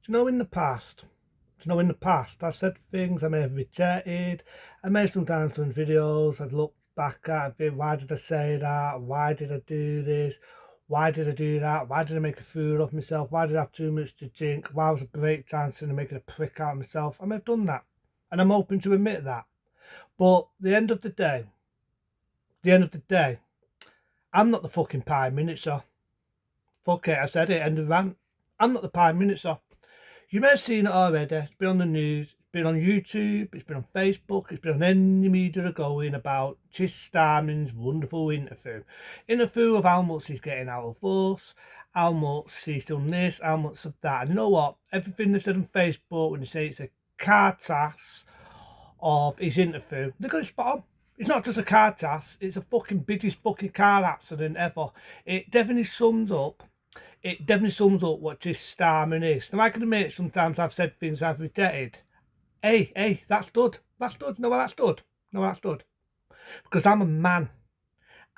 Do you know in the past? In the past, I said things I may have rejected. I may have sometimes done videos I've looked back at and think, why did I say that? Why did I do this? Why did I do that? Why did I make a fool of myself? Why did I have too much to drink? Why was I break dancing and making a prick out of myself? I may have done that. And I'm open to admit that. But the end of the day, I'm not the fucking Prime Minister. Fuck it, I said it, end of rant. I'm not the Prime Minister. You may have seen it already. It's been on the news. It's been on YouTube. It's been on Facebook. It's been on any media going about Starmer's wonderful interview. Interview of how much he's getting out of us, how much he's done this, how much of that. And you know what? Everything they've said on Facebook when they say it's a cartass of his interview, they've got it spot on. It's not just a car task, it's a fucking biggest fucking car accident ever. It definitely sums up what this Starmer is. Now I can admit sometimes I've said things I've regretted. Hey, that's good. That's good. No, that's good. No, that's good. Because I'm a man.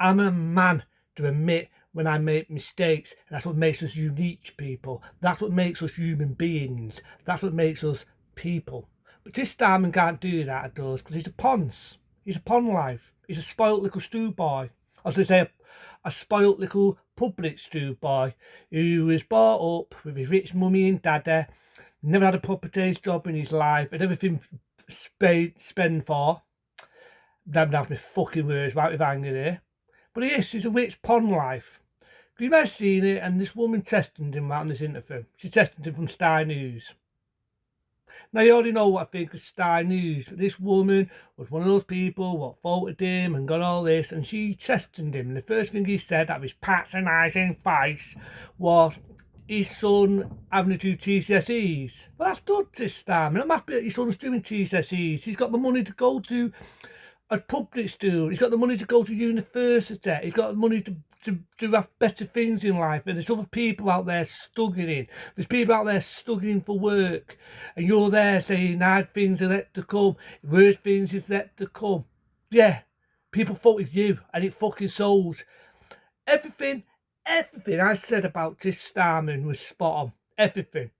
I'm a man to admit when I make mistakes. That's what makes us unique people. That's what makes us human beings. That's what makes us people. But this Starmer can't do that, it does, because he's a ponce. He's a pond life. He's a spoilt little stew boy. As they say, a spoilt little public stew boy who was brought up with his rich mummy and daddy, never had a proper day's job in his life, and everything spend for. That's my fucking words, right with anger there. But he's a rich pond life. You may have seen it, and this woman tested him out in this interview. She tested him from Sky News. Now, you already know what I think of Sky News, but this woman was one of those people what faulted him and got all this, and she tested him. And the first thing he said out of his patronising face was his son having to do GCSEs. Well, that's good this time. I'm happy that his son's doing GCSEs. He's got the money to go to a public school. He's got the money to go to university. He's got the money to have better things in life. And there's other people out there struggling. There's people out there struggling for work. And you're there saying hard things are yet to come. Worse things is yet to come. Yeah, people thought it's you and it fucking shows. Everything I said about this Starmer was spot on. Everything.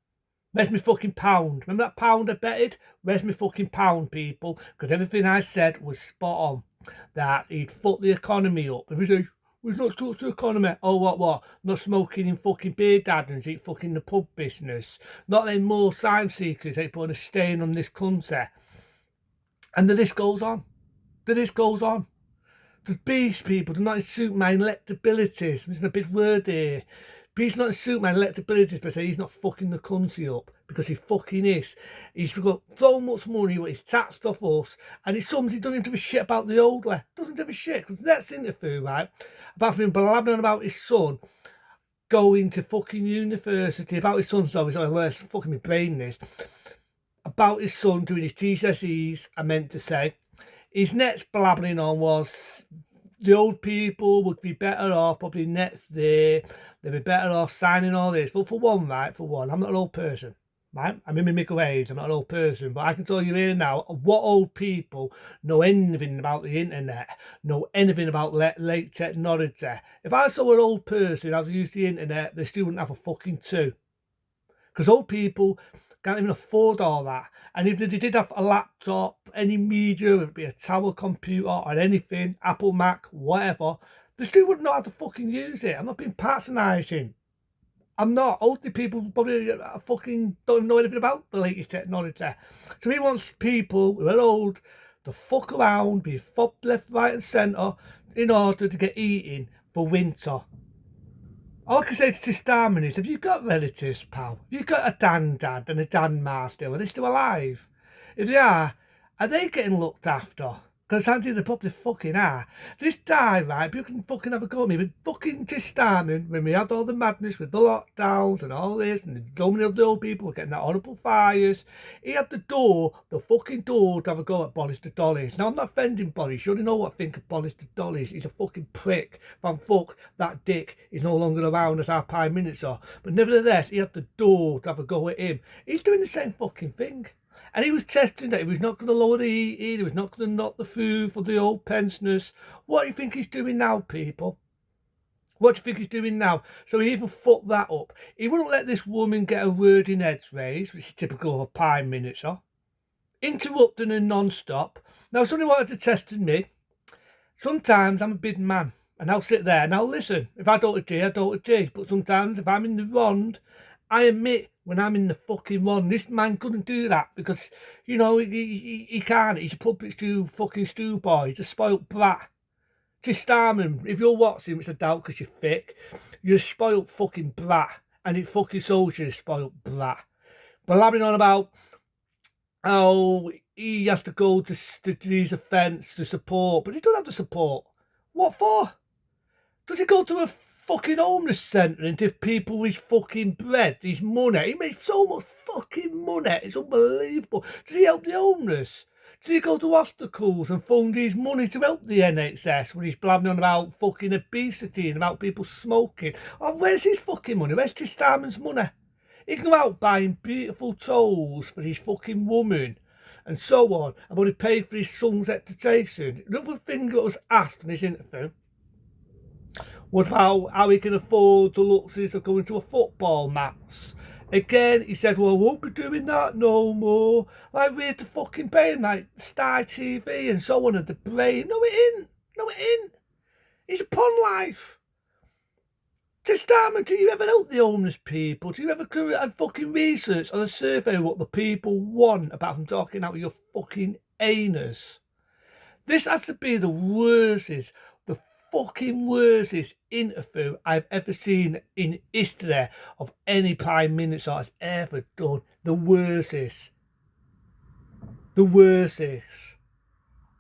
Where's my fucking pound? Remember that pound I betted? Where's my fucking pound, people? Because everything I said was spot on. That he'd fuck the economy up. If he says, we've not touched the economy. Oh, what? Not smoking in fucking beer gardens, eat fucking the pub business. Not letting more asylum seekers they put a stain on this country. And the list goes on. These people do not suit my electabilities. There's a big word here. He's not suit my electabilities, but say he's not fucking the country up because he fucking is. He's got so much money what he's taxed off us, and he doesn't give a shit about the elderly. Doesn't give a shit. Because that's interview, right? About him blabbering about his son going to fucking university, about his son's where's fucking my brain is. About his son doing his GCSEs, I meant to say. His next blabbering on was the old people would be better off, probably next day, they'd be better off signing all this. But for one, I'm not an old person, right? I'm in my middle age, I'm not an old person, but I can tell you here now, what old people know anything about the internet, know anything about late technology. If I saw an old person how to use the internet, they still wouldn't have a fucking two. Because old people can't even afford all that. And if they did have a laptop, any media, whether it be a tower computer or anything, Apple, Mac, whatever, they still wouldn't know how to fucking use it. I'm not being patronising. I'm not. Older people probably fucking don't even know anything about the latest technology. So he wants people who are old to fuck around, be fobbed left, right and centre in order to get eating for winter. All I can say to Starman is, have you got relatives, pal? Have you got a dad and a ma still? Are they still alive? If they are they getting looked after? Because Andy, they probably fucking are. This guy, right, people can fucking have a go at me, but fucking Starman, when we had all the madness with the lockdowns and all this, and so many of the old people were getting that horrible fires, he had the fucking door to have a go at Boris the Dollies. Now, I'm not offending Boris, you already know what I think of Boris the Dollies. He's a fucking prick. Van fuck, that dick is no longer around as our Prime Minister. But nevertheless, he had the door to have a go at him. He's doing the same fucking thing. And he was testing that he was not going to lower the eating, he was not going to knock the food for the old pensioners. What do you think he's doing now, people? What do you think he's doing now? So he even fucked that up. He wouldn't let this woman get a word in edgeways, which is typical of a Prime Minister. Interrupting her non-stop. Now, somebody wanted to test me. Sometimes I'm a big man, and I'll sit there and I'll listen. If I don't agree, I don't agree. But sometimes if I'm in the wrong, I admit when I'm in the fucking wrong. This man couldn't do that because, you know, he can't. He's a public fucking stew boy. He's a spoilt brat. Just Starmer, if you're watching, it's a doubt because you're thick. You're a spoilt fucking brat. And it fucking shows you're a spoilt brat. Blabbing on about how he has to go to these events to support, but he doesn't have the support. What for? Does he go to a fucking homeless centre and give people his fucking bread, his money? He makes so much fucking money, it's unbelievable. Does he help the homeless? Does he go to hospitals and fund his money to help the NHS when he's blabbing on about fucking obesity and about people smoking? Oh, where's his fucking money? Where's Chris Starmer's money? He can go out buying beautiful toys for his fucking woman and so on, and would he pay for his son's education? Another thing that was asked in his interview was about how he can afford the luxuries of going to a football match. Again, he said, well, I won't be doing that no more. Like, we're to fucking paying, like, Sky TV and so on, and the brain. No, it ain't. No, it ain't. He's upon life. Just Starmer, do you ever help the homeless people? Do you ever do a fucking research on a survey what the people want about them talking out of your fucking anus? This has to be the worstest, the fucking worstest interview I've ever seen in history of any Prime Minister has ever done. The worstest. The worstest.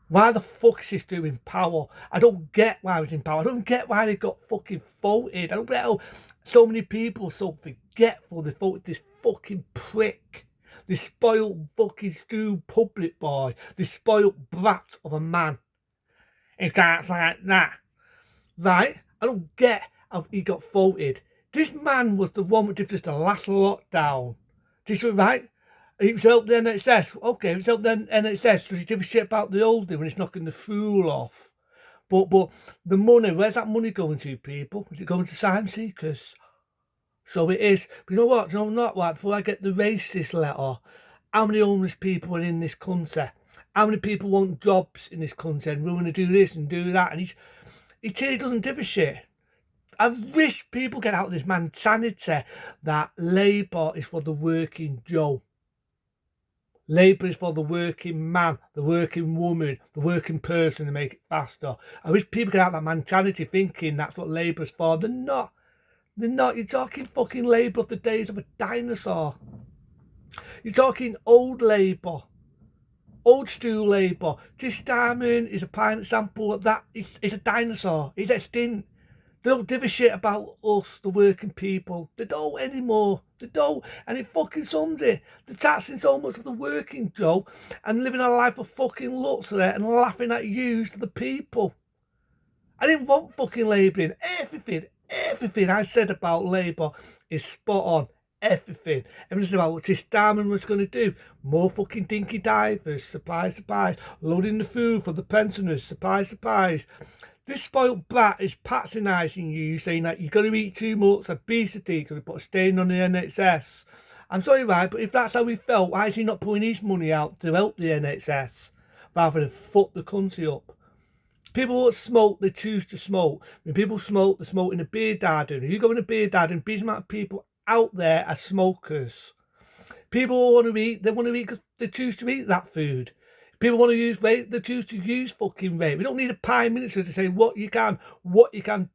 Why the fuck is this doing power? I don't get why he's in power. I don't get why they got fucking voted. I don't get how so many people are so forgetful they voted this fucking prick. This spoiled fucking stew public boy. This spoiled brat of a man. He can't like that. Right? I don't get how he got voted. This man was the one that did just the last lockdown. Just right? He was helped the NHS. Okay, he was helped the NHS. Does he give a shit about the oldie when he's knocking the fool off? But the money, where's that money going to, people? Is it going to asylum seekers? So it is. But you know what? No, not like before I get the racist letter. How many homeless people are in this country? How many people want jobs in this country and we want to do this and do that? And he clearly doesn't give a shit. I wish people get out of this mentality that Labour is for the working Joe. Labour is for the working man, the working woman, the working person to make it faster. I wish people get out of that mentality thinking that's what Labour's for. They're not. They're not. You're talking fucking Labour of the days of a dinosaur. You're talking old Labour. Old stew Labour. This Starmer is a prime example of that. He's a dinosaur. He's extinct. They don't give a shit about us, the working people. They don't anymore. They don't. And it fucking sums it. They're taxing so much of the working Joe and living a life of fucking luxury and laughing at you, the people. I didn't want fucking Labour in. Everything I said about Labour is spot on. Everything about what this Starmer was going to do. More fucking dinky divers. Surprise, surprise. Loading the food for the pensioners. Surprise, surprise. This spoilt brat is patronising you, saying that you're going to eat too much obesity because we put a stain on the NHS. I'm sorry, right, but if that's how he felt, why is he not putting his money out to help the NHS rather than fuck the country up? People that smoke, they choose to smoke. When people smoke, they smoke in a beer garden. If you go in a beer garden, big amount of people out there are smokers. People want to eat, they want to eat because they choose to eat that food. People want to use rape, they choose to use fucking rape. We don't need a Prime Minister to say what you can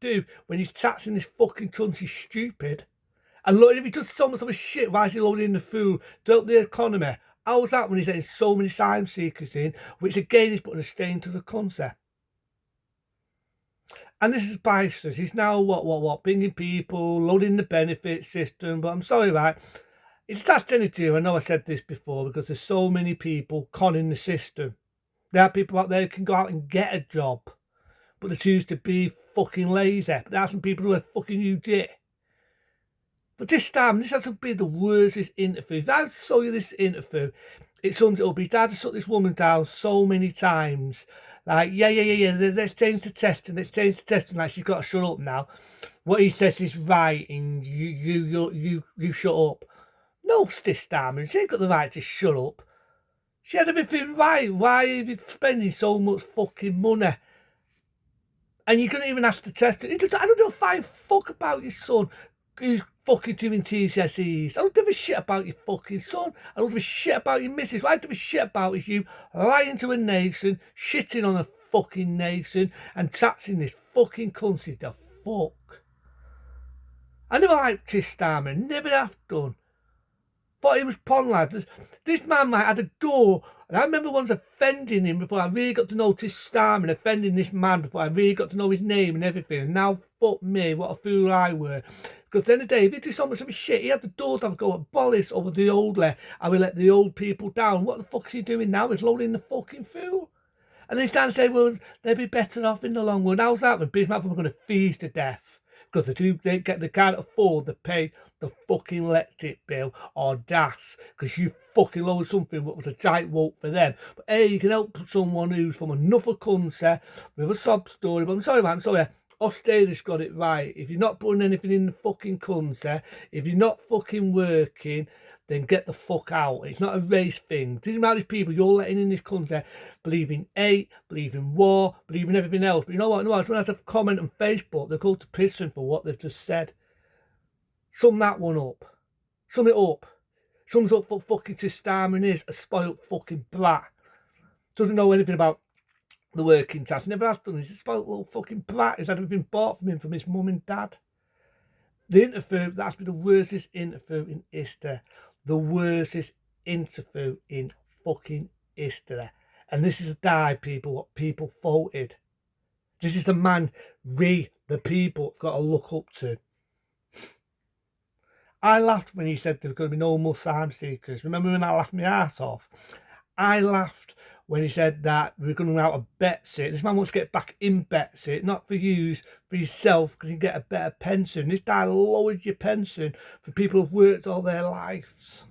do when he's taxing this fucking country stupid. And look, if he does so much of a shit, why is he loading in the food to help the economy? How's that when he's letting so many asylum seekers in, which again is putting a stain to the country? And this is priceless. He's now bringing people, loading the benefit system. But I'm sorry, right? It's that energy. I know I said this before because there's so many people conning the system. There are people out there who can go out and get a job, but they choose to be fucking lazy. But there are some people who are fucking legit. But this time, this has to be the worstest interview. If I show you this interview, it sums it up. He's had to shut this woman down so many times. Like, yeah, let's change the testing. Like, she's got to shut up now. what he says is right, and you shut up. No, Starmer, she ain't got the right to shut up. She had everything right. Why are you spending so much fucking money? And you couldn't even ask to test it. I don't give a fine fuck about your son who's fucking doing GCSEs. I don't give a shit about your fucking son. I don't give a shit about your missus. What I give a shit about is you lying to a nation, shitting on a fucking nation, and taxing this fucking country to fuck. I never liked Starmer, never have done. But he was pon lad. This man like had a door, and I remember once offending him before I really got to know Starmer and offending this man before I really got to know his name and everything. And now fuck me, what a fool I were. Because at the end of the day, if he did so much of his shit, he had the door to have a go at Bollis over the old leh. I will let the old people down. What the fuck's he doing now? He's loading the fucking fool. And then he's trying to say, well, they'd be better off in the long run. How's that when Bismarck were going to freeze to death? Because they can't afford to pay the fucking electric bill or gas because you fucking lowered something that was a giant vote for them. But hey, you can help someone who's from another country with a sob story. But I'm sorry, man, I'm sorry. Australia's got it right. If you're not putting anything in the fucking country, if you're not fucking working, then get the fuck out. It's not a race thing. It doesn't matter these people you're letting in this country believe in hate, believe in war, believe in everything else. But you know what? No, when I have a comment on Facebook, they're called to prison for what they've just said. Sum that one up. Sum it up. Sums up what fucking Starmer is, a spoilt fucking brat. Doesn't know anything about the working class. Never has done. He's a spoilt little fucking brat. He's had everything bought from him from his mum and dad. The interview, that's been the worstest interview in history. The worstest interview in fucking history. And this is a guy, people, what people voted. This is the man we, the people, have got to look up to. I laughed when he said there was going to be no more asylum seekers. Remember when I laughed my ass off? I laughed when he said that we're going to run out of Betsy. This man wants to get back in Betsy, not for you, for yourself, because you can get a better pension. This guy lowers your pension for people who've worked all their lives.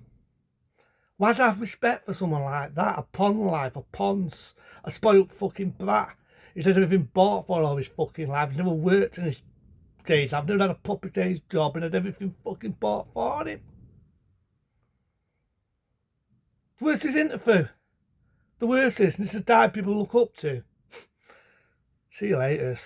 Why do I have respect for someone like that? A pawn life, a pawns, a spoilt fucking brat. He's had everything bought for all his fucking life. He's never worked in his days. I've never had a proper day's job and had everything fucking bought for him. The worst is interview. The worst is, this is a guy people look up to. See you later.